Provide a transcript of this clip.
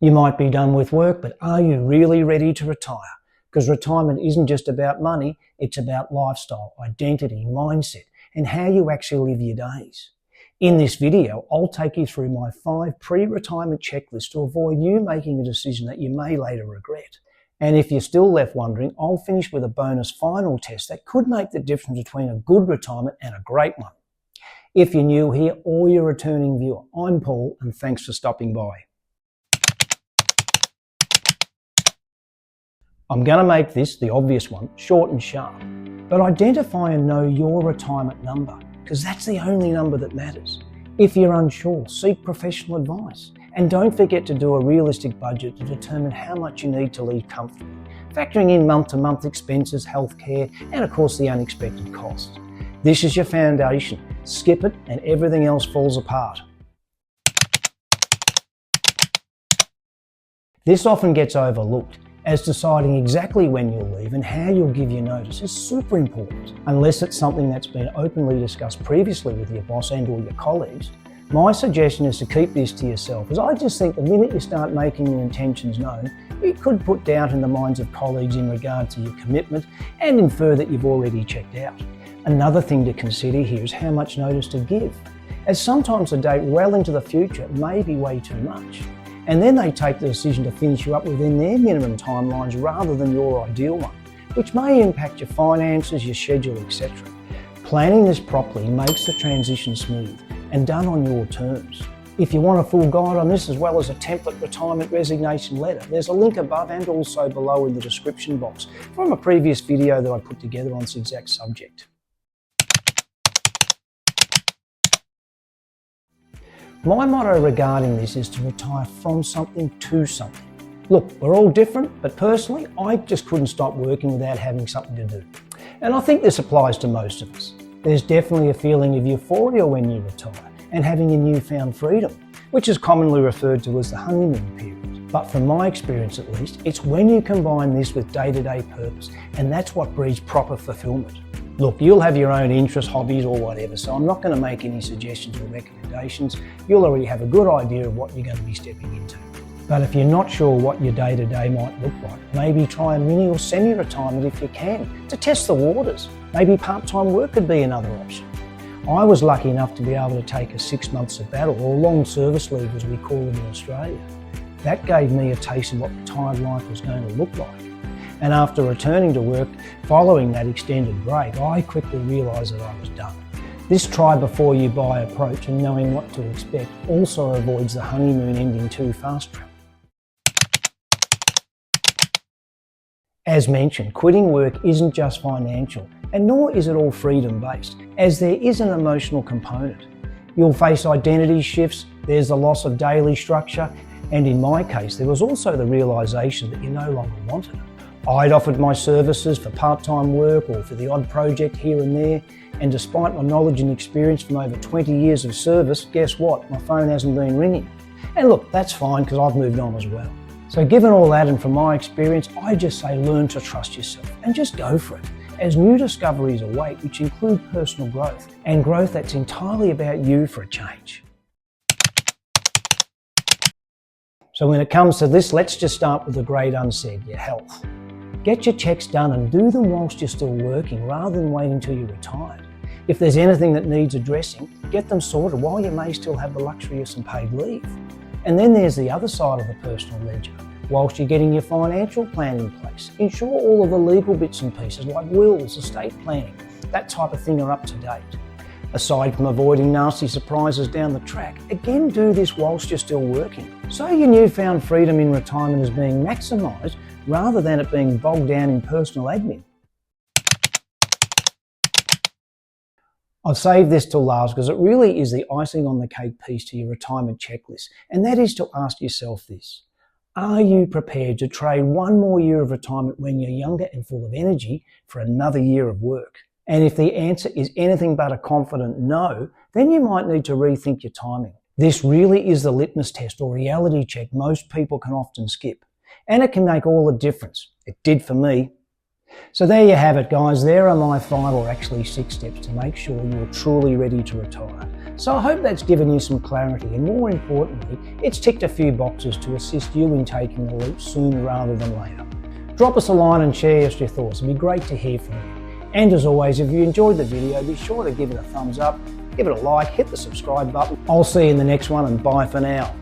You might be done with work, but are you really ready to retire? Because retirement isn't just about money, it's about lifestyle, identity, mindset, and how you actually live your days. In this video, I'll take you through my 5 pre-retirement checklists to avoid you making a decision that you may later regret. And if you're still left wondering, I'll finish with a bonus final test that could make the difference between a good retirement and a great one. If you're new here or you're a returning viewer, I'm Paul, and thanks for stopping by. I'm going to make this, the obvious one, short and sharp, but identify and know your retirement number, because that's the only number that matters. If you're unsure, seek professional advice, and don't forget to do a realistic budget to determine how much you need to leave comfortably, factoring in month-to-month expenses, healthcare, and of course the unexpected costs. This is your foundation. Skip it and everything else falls apart. This often gets overlooked, as deciding exactly when you'll leave and how you'll give your notice is super important. Unless it's something that's been openly discussed previously with your boss and or your colleagues, my suggestion is to keep this to yourself, as I just think the minute you start making your intentions known, it could put doubt in the minds of colleagues in regard to your commitment and infer that you've already checked out. Another thing to consider here is how much notice to give, as sometimes a date well into the future may be way too much. And then they take the decision to finish you up within their minimum timelines rather than your ideal one, which may impact your finances, your schedule, etc. Planning this properly makes the transition smooth and done on your terms. If you want a full guide on this, as well as a template retirement resignation letter, there's a link above and also below in the description box from a previous video that I put together on this exact subject. My motto regarding this is to retire from something to something. Look, we're all different, but personally, I just couldn't stop working without having something to do. And I think this applies to most of us. There's definitely a feeling of euphoria when you retire and having a newfound freedom, which is commonly referred to as the honeymoon period. But from my experience at least, it's when you combine this with day-to-day purpose, and that's what breeds proper fulfillment. Look, you'll have your own interests, hobbies or whatever, so I'm not going to make any suggestions or recommendations. You'll already have a good idea of what you're going to be stepping into. But if you're not sure what your day-to-day might look like, maybe try a mini or semi-retirement if you can, to test the waters. Maybe part-time work could be another option. I was lucky enough to be able to take a 6-month sabbatical, or long service leave as we call it in Australia. That gave me a taste of what retired life was going to look like. And after returning to work following that extended break, I quickly realised that I was done. This try before you buy approach and knowing what to expect also avoids the honeymoon ending too fast trap. As mentioned, quitting work isn't just financial, and nor is it all freedom-based, as there is an emotional component. You'll face identity shifts, there's the loss of daily structure, and in my case, there was also the realisation that you no longer wanted it. I'd offered my services for part-time work or for the odd project here and there, and despite my knowledge and experience from over 20 years of service, guess what? My phone hasn't been ringing. And look, that's fine because I've moved on as well. So given all that and from my experience, I just say learn to trust yourself and just go for it, as new discoveries await, which include personal growth, and growth that's entirely about you for a change. So when it comes to this, let's just start with the great unsaid, your health. Get your checks done and do them whilst you're still working rather than waiting till you're retired. If there's anything that needs addressing, get them sorted while you may still have the luxury of some paid leave. And then there's the other side of the personal ledger. Whilst you're getting your financial plan in place, ensure all of the legal bits and pieces like wills, estate planning, that type of thing are up to date. Aside from avoiding nasty surprises down the track, again do this whilst you're still working, so your newfound freedom in retirement is being maximised rather than it being bogged down in personal admin. I've saved this till last because it really is the icing on the cake piece to your retirement checklist, and that is to ask yourself this. Are you prepared to trade one more year of retirement when you're younger and full of energy for another year of work? And if the answer is anything but a confident no, then you might need to rethink your timing. This really is the litmus test or reality check most people can often skip, and it can make all the difference. It did for me. So there you have it, guys. There are my 5 or actually 6 steps to make sure you're truly ready to retire. So I hope that's given you some clarity, and more importantly, it's ticked a few boxes to assist you in taking the leap sooner rather than later. Drop us a line and share us your thoughts. It'd be great to hear from you. And as always, if you enjoyed the video, be sure to give it a thumbs up, give it a like, hit the subscribe button. I'll see you in the next one, and bye for now.